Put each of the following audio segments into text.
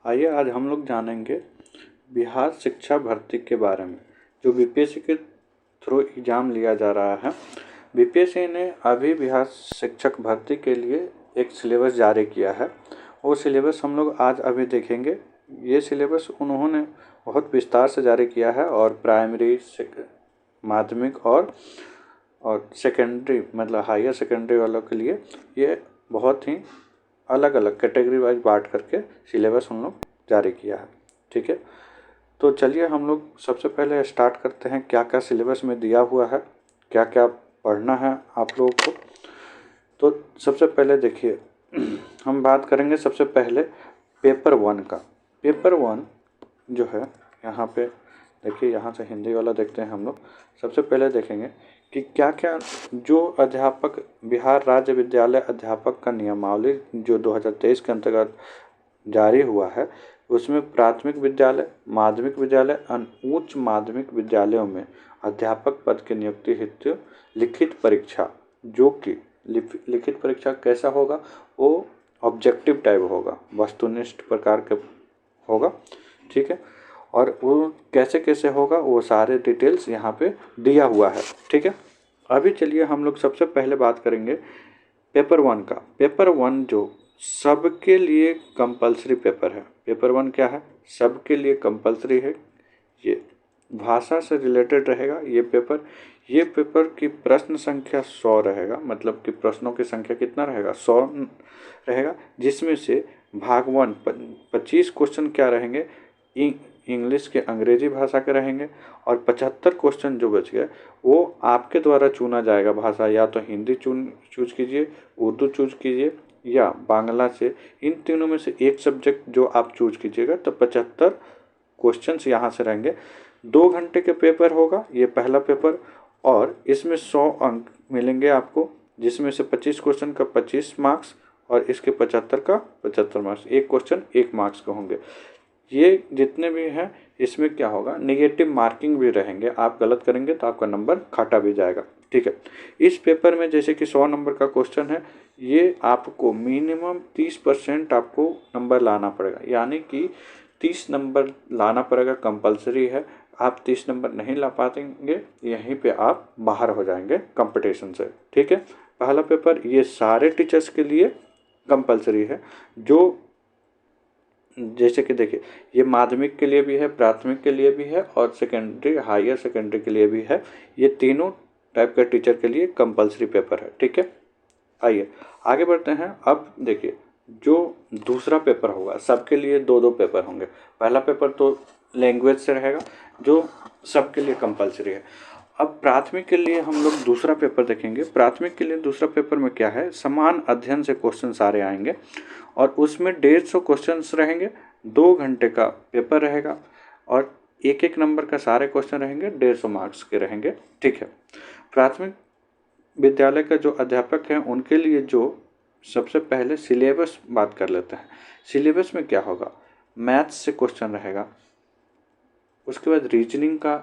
आइए आज हम लोग जानेंगे बिहार शिक्षा भर्ती के बारे में, जो बीपीएससी के थ्रू एग्ज़ाम लिया जा रहा है। बीपीएससी ने अभी बिहार शिक्षक भर्ती के लिए एक सिलेबस जारी किया है। वो सिलेबस हम लोग आज अभी देखेंगे। ये सिलेबस उन्होंने बहुत विस्तार से जारी किया है और प्राइमरी, माध्यमिक और सेकेंडरी मतलब हायर सेकेंडरी वालों के लिए ये बहुत ही अलग अलग कैटेगरी वाइज बांट करके सिलेबस हम लोग जारी किया है। ठीक है, तो चलिए हम लोग सबसे पहले स्टार्ट करते हैं क्या क्या सिलेबस में दिया हुआ है, क्या क्या पढ़ना है आप लोगों को। तो सबसे पहले देखिए हम बात करेंगे सबसे पहले पेपर 1 का। पेपर 1 जो है यहाँ पे देखिए, यहाँ से हिंदी वाला देखते हैं हम लोग। सबसे पहले देखेंगे कि क्या क्या जो अध्यापक बिहार राज्य विद्यालय अध्यापक का नियमावली जो 2023 के अंतर्गत जारी हुआ है, उसमें प्राथमिक विद्यालय, माध्यमिक विद्यालय और उच्च माध्यमिक विद्यालयों में अध्यापक पद की नियुक्ति हेतु लिखित परीक्षा, जो कि लिखित परीक्षा कैसा होगा, वो ऑब्जेक्टिव टाइप होगा, वस्तुनिष्ठ प्रकार के होगा। ठीक है, और वो कैसे कैसे होगा वो सारे डिटेल्स यहाँ पे दिया हुआ है। ठीक है, अभी चलिए हम लोग सबसे पहले बात करेंगे पेपर 1 का। पेपर 1 जो सबके लिए कंपलसरी पेपर है। पेपर 1 क्या है, सबके लिए कंपलसरी है। ये भाषा से रिलेटेड रहेगा ये पेपर की प्रश्न संख्या 100 रहेगा, मतलब कि प्रश्नों की संख्या कितना रहेगा, 100 रहेगा, जिसमें से भाग 1 25 क्वेश्चन क्या रहेंगे, इंग्लिश के अंग्रेजी भाषा के रहेंगे, और 75 क्वेश्चन जो बच गए वो आपके द्वारा चुना जाएगा भाषा, या तो हिंदी चूज कीजिए, उर्दू चूज कीजिए या बांग्ला से। इन तीनों में से एक सब्जेक्ट जो आप चूज कीजिएगा, तो 75 क्वेश्चंस यहाँ से रहेंगे। 2 घंटे के पेपर होगा ये पहला पेपर, और इसमें 100 अंक मिलेंगे आपको, जिसमें से 25 क्वेश्चन का 25 मार्क्स और इसके 75 का 75 मार्क्स। एक क्वेश्चन 1 मार्क्स के होंगे। ये जितने भी हैं इसमें क्या होगा, नेगेटिव मार्किंग भी रहेंगे। आप गलत करेंगे तो आपका नंबर काटा भी जाएगा। ठीक है, इस पेपर में जैसे कि 100 नंबर का क्वेश्चन है, ये आपको मिनिमम 30% आपको नंबर लाना पड़ेगा, यानी कि 30 नंबर लाना पड़ेगा, कंपलसरी है। आप 30 नंबर नहीं ला पाएंगे, यहीं पे आप बाहर हो जाएंगे कंपटीशन से। ठीक है, पहला पेपर ये सारे टीचर्स के लिए कंपलसरी है। जो जैसे कि देखिए, ये माध्यमिक के लिए भी है, प्राथमिक के लिए भी है और सेकेंडरी हायर सेकेंडरी के लिए भी है। ये तीनों टाइप का टीचर के लिए कंपलसरी पेपर है। ठीक है, आइए आगे बढ़ते हैं। अब देखिए, जो दूसरा पेपर होगा सबके लिए दो दो पेपर होंगे। पहला पेपर तो लैंग्वेज से रहेगा, जो सबके लिए कंपलसरी है। अब प्राथमिक के लिए हम लोग दूसरा पेपर देखेंगे। प्राथमिक के लिए दूसरा पेपर में क्या है, समान अध्ययन से क्वेश्चन सारे आएंगे और उसमें 150 क्वेश्चंस रहेंगे। 2 घंटे का पेपर रहेगा और एक एक नंबर का सारे क्वेश्चन रहेंगे, 150 मार्क्स के रहेंगे। ठीक है, प्राथमिक विद्यालय का जो अध्यापक हैं उनके लिए जो सबसे पहले सिलेबस बात कर लेते हैं। सिलेबस में क्या होगा, मैथ्स से क्वेश्चन रहेगा, उसके बाद रीजनिंग का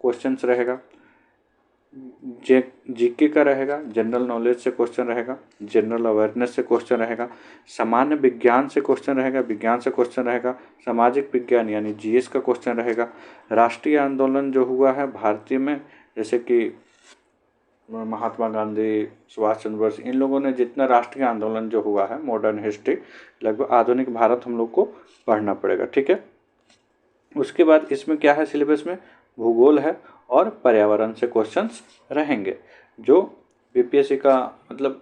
क्वेश्चंस रहेगा, जीके का रहेगा, जनरल नॉलेज से क्वेश्चन रहेगा, जनरल अवेयरनेस से क्वेश्चन रहेगा, सामान्य विज्ञान से क्वेश्चन रहेगा, विज्ञान से क्वेश्चन रहेगा, सामाजिक विज्ञान यानी जीएस का क्वेश्चन रहेगा। राष्ट्रीय आंदोलन जो हुआ है भारतीय में, जैसे कि महात्मा गांधी, सुभाष चंद्र बोस, इन लोगों ने जितना राष्ट्रीय आंदोलन जो हुआ है, मॉडर्न हिस्ट्री, लगभग आधुनिक भारत हम लोग को पढ़ना पड़ेगा। ठीक है, उसके बाद इसमें क्या है, सिलेबस में भूगोल है और पर्यावरण से क्वेश्चंस रहेंगे, जो बीपीएससी का मतलब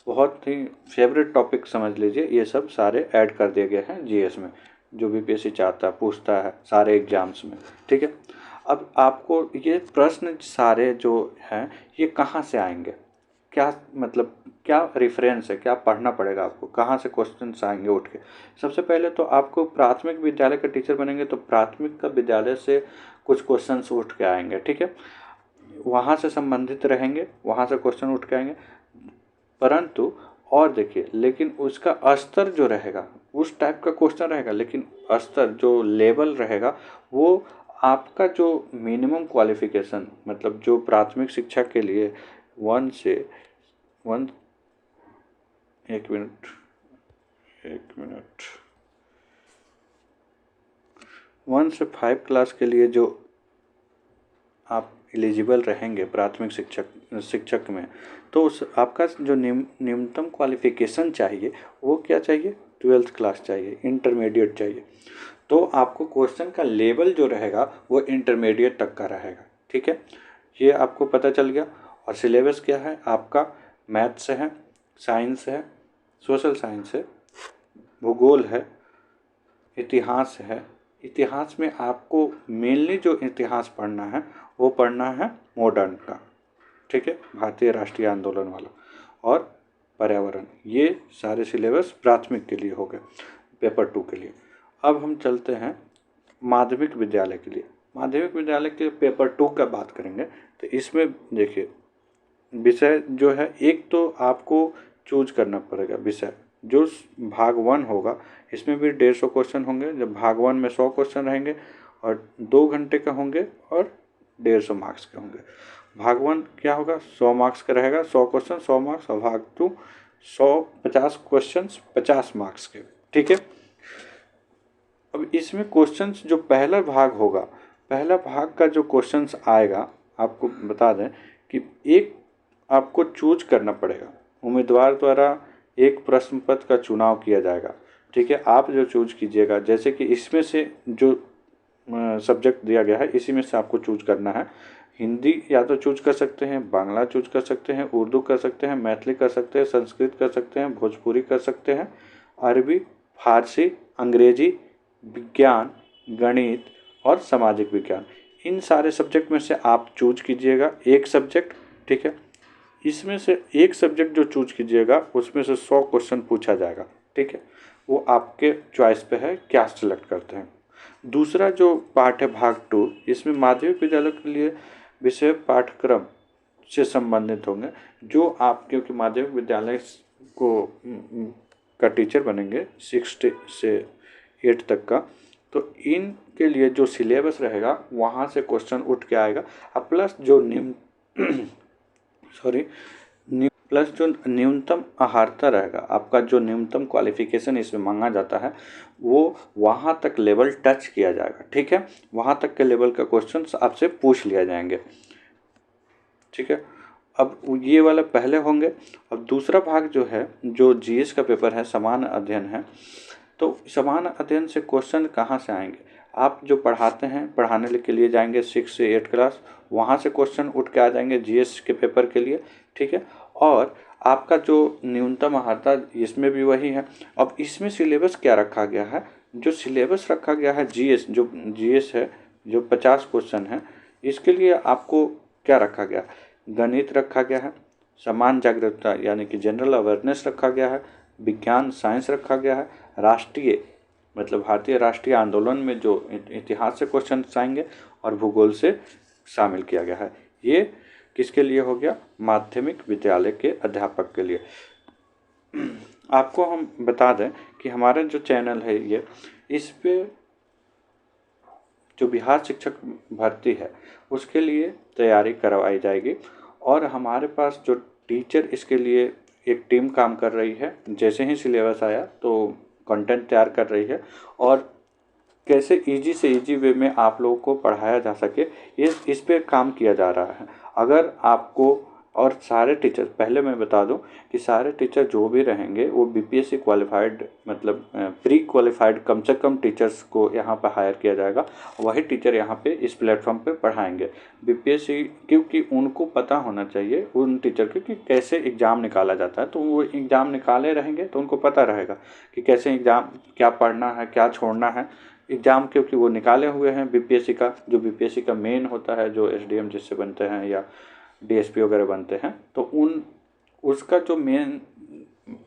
बहुत ही फेवरेट टॉपिक समझ लीजिए। ये सब सारे ऐड कर दिए गए हैं जीएस में, जो बीपीएससी चाहता है, पूछता है सारे एग्जाम्स में। ठीक है, अब आपको ये प्रश्न सारे जो हैं ये कहाँ से आएंगे, क्या मतलब क्या रेफरेंस है, क्या पढ़ना पड़ेगा आपको, कहाँ से क्वेश्चंस आएंगे उठ के। सबसे पहले तो आपको प्राथमिक विद्यालय का टीचर बनेंगे तो प्राथमिक का विद्यालय से कुछ क्वेश्चंस उठ के आएंगे। ठीक है, वहाँ से संबंधित रहेंगे, वहाँ से क्वेश्चन उठ के आएंगे। परंतु और देखिए, लेकिन उसका स्तर जो रहेगा उस टाइप का क्वेश्चन रहेगा, लेकिन स्तर जो लेवल रहेगा वो आपका जो मिनिमम क्वालिफिकेशन, मतलब जो प्राथमिक शिक्षा के लिए 1 से 1 एक मिनट 1 से 5 क्लास के लिए जो आप एलिजिबल रहेंगे प्राथमिक शिक्षक में, तो उस आपका जो न्यूनतम क्वालिफिकेशन चाहिए वो क्या चाहिए, 12th क्लास चाहिए, इंटरमीडिएट चाहिए। तो आपको क्वेश्चन का लेवल जो रहेगा वो इंटरमीडिएट तक का रहेगा। ठीक है, ये आपको पता चल गया। और सिलेबस क्या है आपका, मैथ्स है, साइंस है, सोशल साइंस है, भूगोल है, इतिहास है। इतिहास में आपको मेनली जो इतिहास पढ़ना है वो पढ़ना है मॉडर्न का। ठीक है, भारतीय राष्ट्रीय आंदोलन वाला, और पर्यावरण। ये सारे सिलेबस प्राथमिक के लिए हो गए, पेपर 2 के लिए। अब हम चलते हैं माध्यमिक विद्यालय के लिए। माध्यमिक विद्यालय के पेपर 2 का बात करेंगे तो इसमें देखिए विषय जो है, एक तो आपको चूज करना पड़ेगा विषय। जो भाग 1 होगा इसमें भी 150 क्वेश्चन होंगे। जब भाग 1 में 100 क्वेश्चन रहेंगे और 2 घंटे का होंगे और 150 मार्क्स के होंगे। भाग 1 क्या होगा, 100 मार्क्स का रहेगा, 100 क्वेश्चन 100 मार्क्स। और भाग 2 150 क्वेश्चन 50 मार्क्स के। ठीक है, अब इसमें क्वेश्चंस जो पहला भाग होगा, पहला भाग का जो क्वेश्चंस आएगा, आपको बता दें कि एक आपको चूज करना पड़ेगा। उम्मीदवार द्वारा एक प्रश्न पत्र का चुनाव किया जाएगा। ठीक है, आप जो चूज कीजिएगा, जैसे कि इसमें से जो सब्जेक्ट दिया गया है इसी में से आपको चूज करना है। हिंदी या तो चूज कर सकते हैं, बांग्ला चूज कर सकते हैं, उर्दू कर सकते हैं, मैथिली कर सकते हैं, संस्कृत कर सकते हैं, भोजपुरी कर सकते हैं, अरबी, फारसी, अंग्रेजी, विज्ञान, गणित और सामाजिक विज्ञान। इन सारे सब्जेक्ट में से आप चूज कीजिएगा एक सब्जेक्ट। ठीक है, इसमें से एक सब्जेक्ट जो चूज कीजिएगा उसमें से 100 क्वेश्चन पूछा जाएगा। ठीक है, वो आपके चॉइस पे है क्या सिलेक्ट करते हैं। दूसरा जो पार्ट है भाग 2, इसमें माध्यमिक विद्यालय के लिए विषय पाठ्यक्रम से संबंधित होंगे। जो आप क्योंकि माध्यमिक विद्यालय को का टीचर बनेंगे 6 से 8 तक का, तो इनके लिए जो सिलेबस रहेगा वहाँ से क्वेश्चन उठ के आएगा। अब प्लस जो प्लस जो न्यूनतम अहर्ता रहेगा, आपका जो न्यूनतम क्वालिफिकेशन इसमें मांगा जाता है वो वहाँ तक लेवल टच किया जाएगा। ठीक है, वहाँ तक के लेवल का क्वेश्चन आपसे पूछ लिया जाएंगे। ठीक है, अब ये वाला पहले होंगे। अब दूसरा भाग जो है, जो जीएस का पेपर है, सामान्य अध्ययन है। तो सामान्य अध्ययन से क्वेश्चन कहाँ से आएंगे, आप जो पढ़ाते हैं पढ़ाने के लिए जाएंगे 6 से 8 क्लास, वहाँ से क्वेश्चन उठ के आ जाएंगे जीएस के पेपर के लिए। ठीक है, और आपका जो न्यूनतम अहर्ता इसमें भी वही है। अब इसमें सिलेबस क्या रखा गया है, जो सिलेबस रखा गया है जीएस, जो जीएस है जो 50 क्वेश्चन है, इसके लिए आपको क्या रखा गया, गणित रखा गया है, समान जागरूकता यानी कि जनरल अवेयरनेस रखा गया है, विज्ञान साइंस रखा गया है, राष्ट्रीय मतलब भारतीय राष्ट्रीय आंदोलन में जो इतिहास से क्वेश्चन आएंगे, और भूगोल से शामिल किया गया है। ये किसके लिए हो गया, माध्यमिक विद्यालय के अध्यापक के लिए। आपको हम बता दें कि हमारा जो चैनल है ये, इस पे जो बिहार शिक्षक भर्ती है उसके लिए तैयारी करवाई जाएगी। और हमारे पास जो टीचर इसके लिए एक टीम काम कर रही है। जैसे ही सिलेबस आया तो कंटेंट तैयार कर रही है, और कैसे इजी से इजी वे में आप लोगों को पढ़ाया जा सके ये इस पे काम किया जा रहा है। अगर आपको, और सारे टीचर, पहले मैं बता दूं कि सारे टीचर जो भी रहेंगे वो बीपीएससी क्वालिफाइड मतलब प्री क्वालिफाइड कम से कम टीचर्स को यहाँ पर हायर किया जाएगा। वही टीचर यहाँ पे इस प्लेटफॉर्म पे पढ़ाएंगे बीपीएससी, क्योंकि उनको पता होना चाहिए उन टीचर को कि कैसे एग्ज़ाम निकाला जाता है। तो वो एग्ज़ाम निकाले रहेंगे तो उनको पता रहेगा कि कैसे एग्ज़ाम, क्या पढ़ना है क्या छोड़ना है। एग्ज़ाम क्योंकि वो निकाले हुए हैं बीपीएससी का, जो बीपीएससी का मेन होता है, जो एसडीएम जिससे बनते हैं या डीएसपी वगैरह बनते हैं, तो उसका जो मेन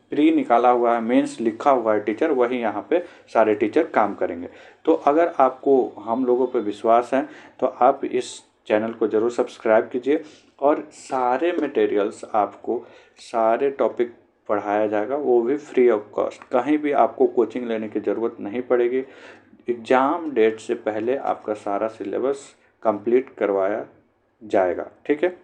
प्री निकाला हुआ है, मेंस लिखा हुआ है टीचर, वही यहाँ पे सारे टीचर काम करेंगे। तो अगर आपको हम लोगों पे विश्वास है तो आप इस चैनल को ज़रूर सब्सक्राइब कीजिए, और सारे मटेरियल्स आपको, सारे टॉपिक पढ़ाया जाएगा, वो भी फ्री ऑफ कॉस्ट। कहीं भी आपको कोचिंग लेने की ज़रूरत नहीं पड़ेगी। एग्ज़ाम डेट से पहले आपका सारा सिलेबस कंप्लीट करवाया जाएगा। ठीक है,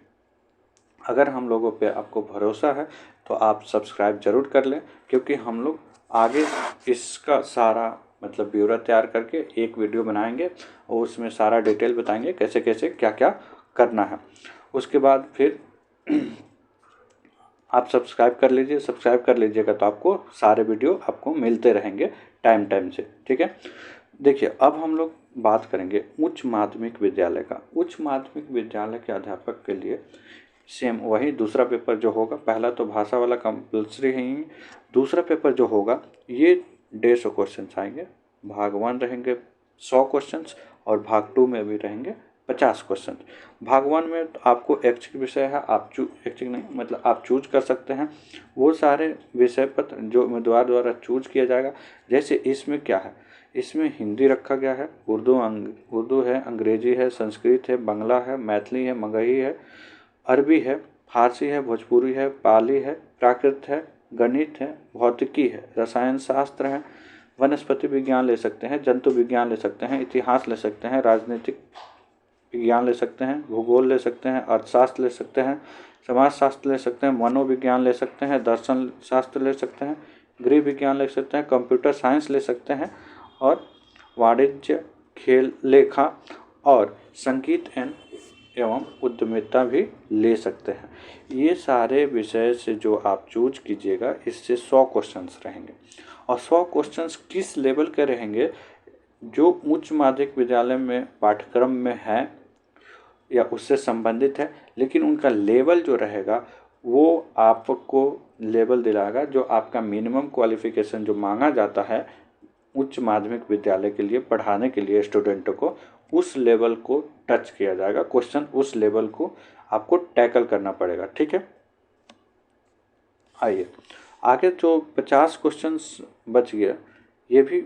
अगर हम लोगों पे आपको भरोसा है तो आप सब्सक्राइब ज़रूर कर लें, क्योंकि हम लोग आगे इसका सारा मतलब ब्यौरा तैयार करके एक वीडियो बनाएंगे और उसमें सारा डिटेल बताएंगे कैसे कैसे क्या क्या करना है। उसके बाद फिर आप सब्सक्राइब कर लीजिए, सब्सक्राइब कर लीजिएगा तो आपको सारे वीडियो आपको मिलते रहेंगे टाइम से, ठीक है। देखिए अब हम लोग बात करेंगे उच्च माध्यमिक विद्यालय का। उच्च माध्यमिक विद्यालय के अध्यापक के लिए सेम वही दूसरा पेपर जो होगा, पहला तो भाषा वाला कंपल्सरी है ही, दूसरा पेपर जो होगा ये 150 क्वेश्चन आएंगे। भाग 1 रहेंगे 100 क्वेश्चन और भाग 2 में भी रहेंगे 50 क्वेश्चन। भाग 1 में तो आपको ऐच्छिक विषय है, आप ऐच्छिक नहीं मतलब आप चूज कर सकते हैं वो सारे विषय पत्र जो उम्मीदवार द्वारा चूज किया जाएगा। जैसे इसमें क्या है, इसमें हिंदी रखा गया है, उर्दू है, अंग्रेजी है, संस्कृत है, बांग्ला है, मैथिली है, मगही है, अरबी है, फारसी है, भोजपुरी है, पाली है, प्राकृत है, गणित है, भौतिकी है, रसायन शास्त्र है, वनस्पति विज्ञान ले सकते हैं, जंतु विज्ञान ले सकते हैं, इतिहास ले सकते हैं, राजनीतिक विज्ञान ले सकते हैं, भूगोल ले सकते हैं, अर्थशास्त्र ले सकते हैं, समाज शास्त्र ले सकते हैं, मनोविज्ञान ले सकते हैं, दर्शन शास्त्र ले सकते हैं, गृह विज्ञान ले सकते हैं, कंप्यूटर साइंस ले सकते हैं और वाणिज्य, खेल, लेखा और संगीत एवं उद्यमिता भी ले सकते हैं। ये सारे विषय से जो आप चूज कीजिएगा इससे 100 क्वेश्चंस रहेंगे और 100 क्वेश्चंस किस लेवल के रहेंगे, जो उच्च माध्यमिक विद्यालय में पाठ्यक्रम में है या उससे संबंधित है, लेकिन उनका लेवल जो रहेगा वो आपको लेवल दिलाएगा जो आपका मिनिमम क्वालिफिकेशन जो मांगा जाता है उच्च माध्यमिक विद्यालय के लिए पढ़ाने के लिए स्टूडेंटों को, उस लेवल को टच किया जाएगा। क्वेश्चन उस लेवल को आपको टैकल करना पड़ेगा, ठीक है। आइए आगे जो 50 क्वेश्चंस बच गए, ये भी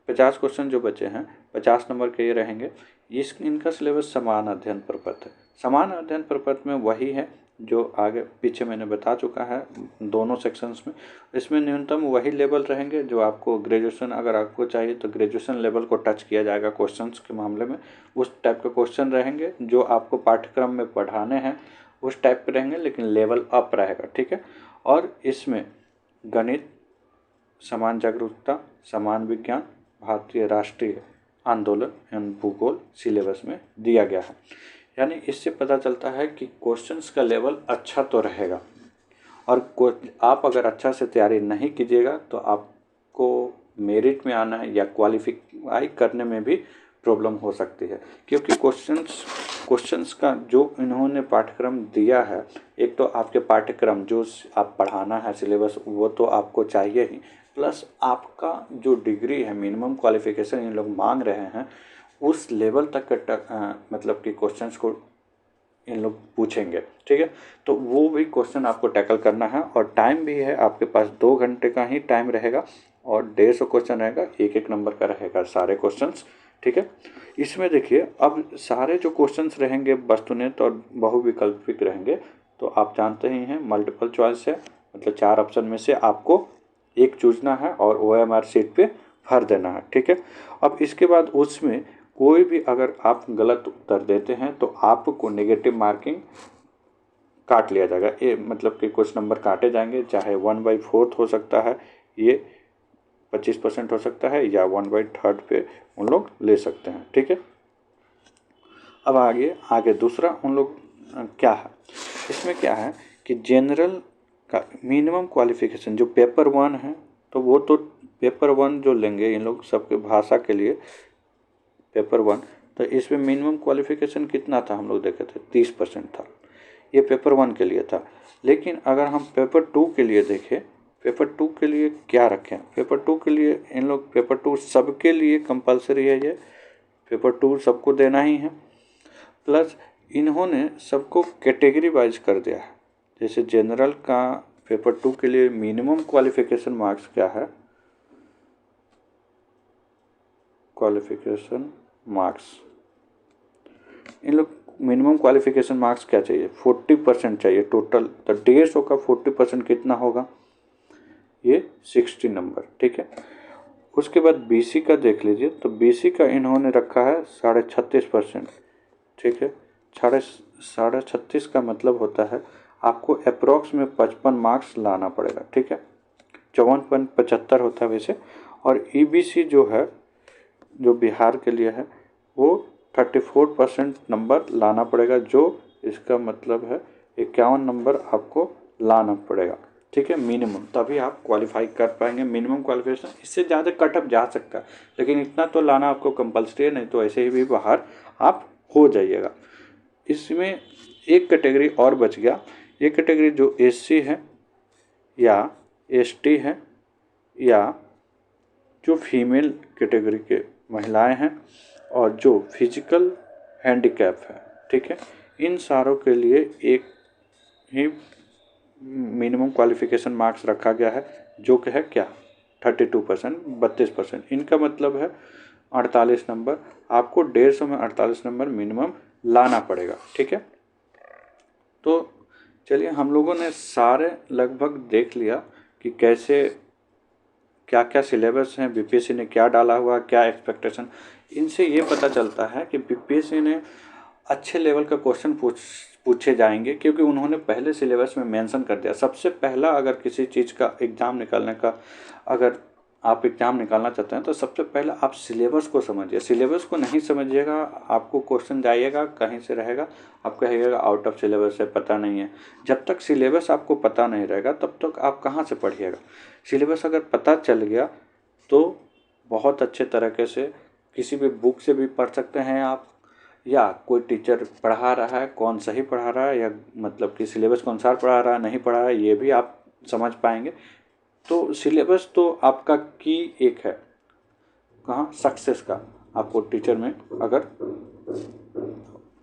50 क्वेश्चन जो बचे हैं 50 नंबर के ये रहेंगे। इनका सिलेबस समान अध्ययन प्रपत्र है। समान अध्ययन प्रपत्र में वही है जो आगे पीछे मैंने बता चुका है दोनों सेक्शंस में। इसमें न्यूनतम वही लेवल रहेंगे जो आपको ग्रेजुएशन अगर आपको चाहिए तो ग्रेजुएशन लेवल को टच किया जाएगा क्वेश्चंस के मामले में। उस टाइप के क्वेश्चन रहेंगे जो आपको पाठ्यक्रम में पढ़ाने हैं उस टाइप के रहेंगे, लेकिन लेवल अप रहेगा, ठीक है। और इसमें गणित, समान जागरूकता, समान विज्ञान, भारतीय राष्ट्रीय आंदोलन एवं भूगोल सिलेबस में दिया गया है। यानी इससे पता चलता है कि क्वेश्चंस का लेवल अच्छा तो रहेगा और आप अगर अच्छा से तैयारी नहीं कीजिएगा तो आपको मेरिट में आना या क्वालिफाई करने में भी प्रॉब्लम हो सकती है, क्योंकि क्वेश्चंस का जो इन्होंने पाठ्यक्रम दिया है, एक तो आपके पाठ्यक्रम जो आप पढ़ाना है सिलेबस वो तो आपको चाहिए ही, प्लस आपका जो डिग्री है मिनिमम क्वालिफिकेशन इन लोग मांग रहे हैं उस लेवल तक मतलब कि क्वेश्चंस को इन लोग पूछेंगे, ठीक है। तो वो भी क्वेश्चन आपको टैकल करना है और टाइम भी है आपके पास 2 घंटे का ही टाइम रहेगा और 150 क्वेश्चन रहेगा, एक नंबर का रहेगा सारे क्वेश्चंस, ठीक है। इसमें देखिए अब सारे जो क्वेश्चंस रहेंगे वस्तुनिष्ठ और बहुविकल्पिक रहेंगे। तो आप जानते ही हैं मल्टीपल चॉइस है, मतलब 4 ऑप्शन में से आपको एक चूजना है और OMR शीट पे भर देना है, ठीक है। अब इसके बाद उसमें कोई भी अगर आप गलत उत्तर देते हैं तो आपको नेगेटिव मार्किंग काट लिया जाएगा। ये मतलब कि कुछ नंबर काटे जाएंगे, चाहे 1/4 हो सकता है, ये 25% हो सकता है, या 1/3 पे उन लोग ले सकते हैं, ठीक है। अब आगे दूसरा उन लोग क्या है, इसमें क्या है कि जनरल का मिनिमम क्वालिफिकेशन जो पेपर 1 है, तो वो तो पेपर 1 जो लेंगे इन लोग सबके भाषा के लिए पेपर 1, तो इसमें मिनिमम क्वालिफिकेशन कितना था हम लोग देखे थे 30% था, ये पेपर 1 के लिए था। लेकिन अगर हम पेपर 2 के लिए देखें, पेपर 2 के लिए क्या रखें, पेपर 2 के लिए इन लोग पेपर 2 सबके लिए कंपलसरी है, ये पेपर 2 सबको देना ही है। प्लस इन्होंने सबको कैटेगरी वाइज कर दिया है। जैसे जनरल का पेपर 2 के लिए मिनिमम क्वालिफिकेशन मार्क्स क्या है, क्वालिफिकेशन मार्क्स इन लोग मिनिमम क्वालिफिकेशन मार्क्स क्या चाहिए 40% चाहिए टोटल। तो 150 का 40% कितना होगा, ये 60 नंबर, ठीक है। उसके बाद BC का देख लीजिए, तो BC का इन्होंने रखा है 36.5%, ठीक है। 36.5 का मतलब होता है आपको अप्रोक्स में 55 मार्क्स लाना पड़ेगा, ठीक है। 54.75 होता है वैसे, और ईबीसी जो है, जो बिहार के लिए है, वो 34% नंबर लाना पड़ेगा, जो इसका मतलब है 51 नंबर आपको लाना पड़ेगा, ठीक है, मिनिमम, तभी आप क्वालिफाई कर पाएंगे। मिनिमम क्वालिफिकेशन, इससे ज़्यादा कटअप जा सकता है, लेकिन इतना तो लाना आपको कंपलसरी है, नहीं तो ऐसे ही भी बाहर आप हो जाइएगा। इसमें एक कैटेगरी और बच गया, ये कैटेगरी जो एससी है या एसटी है या जो फीमेल कैटेगरी के महिलाएं हैं और जो फिजिकल हैंडीकैप है, ठीक है, इन सारों के लिए एक ही मिनिमम क्वालिफिकेशन मार्क्स रखा गया है, जो कि है क्या 32%, 32%। इनका मतलब है 48 नंबर, आपको 150 में 48 नंबर मिनिमम लाना पड़ेगा, ठीक है। तो चलिए, हम लोगों ने सारे लगभग देख लिया कि कैसे क्या क्या सिलेबस हैं, बीपीएससी ने क्या डाला हुआ, क्या एक्सपेक्टेशन। इनसे ये पता चलता है कि बीपीएससी ने अच्छे लेवल का क्वेश्चन पूछे जाएंगे, क्योंकि उन्होंने पहले सिलेबस में मेंशन कर दिया। सबसे पहला, अगर किसी चीज़ का एग्ज़ाम निकालने का, अगर आप एग्ज़ाम निकालना चाहते हैं तो सबसे पहले आप सिलेबस को समझिए। सिलेबस को नहीं समझिएगा, आपको क्वेश्चन जाइएगा कहीं से रहेगा, आप कहिएगा आउट ऑफ सिलेबस है, पता नहीं है। जब तक सिलेबस आपको पता नहीं रहेगा तब तक आप कहाँ से पढ़िएगा। सिलेबस अगर पता चल गया तो बहुत अच्छे तरीके से किसी भी बुक से भी पढ़ सकते हैं आप, या कोई टीचर पढ़ा रहा है, कौन सही पढ़ा रहा है, या मतलब कि सिलेबस के अनुसार पढ़ा रहा है, नहीं पढ़ा रहा है, ये भी आप समझ पाएंगे। तो सिलेबस तो आपका की एक है, कहाँ सक्सेस का। आपको टीचर में, अगर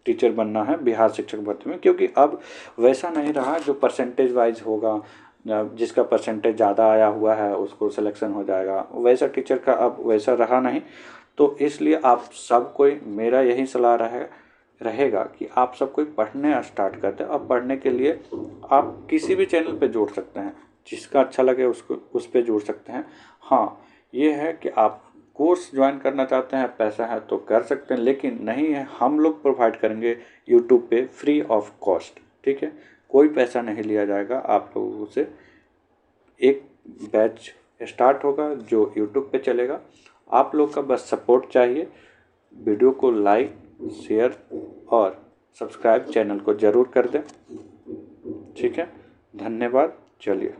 टीचर बनना है बिहार शिक्षक भर्ती में, क्योंकि अब वैसा नहीं रहा जो परसेंटेज वाइज होगा, जिसका परसेंटेज ज़्यादा आया हुआ है उसको सिलेक्शन हो जाएगा, वैसा टीचर का अब वैसा रहा नहीं। तो इसलिए आप सब कोई, मेरा यही सलाह रहेगा कि आप सब कोई पढ़ने स्टार्ट कर दें। अब पढ़ने के लिए आप किसी भी चैनल पे जुड़ सकते हैं, जिसका अच्छा लगे उसको उस पर जुड़ सकते हैं। हाँ, ये है कि आप कोर्स ज्वाइन करना चाहते हैं, पैसा है तो कर सकते हैं, लेकिन नहीं है, हम लोग प्रोवाइड करेंगे यूट्यूब पे फ्री ऑफ कॉस्ट, ठीक है, कोई पैसा नहीं लिया जाएगा आप लोगों से। एक बैच स्टार्ट होगा जो यूट्यूब पे चलेगा, आप लोग का बस सपोर्ट चाहिए। वीडियो को लाइक, शेयर और सब्सक्राइब चैनल को ज़रूर कर दें, ठीक है। धन्यवाद। चलिए।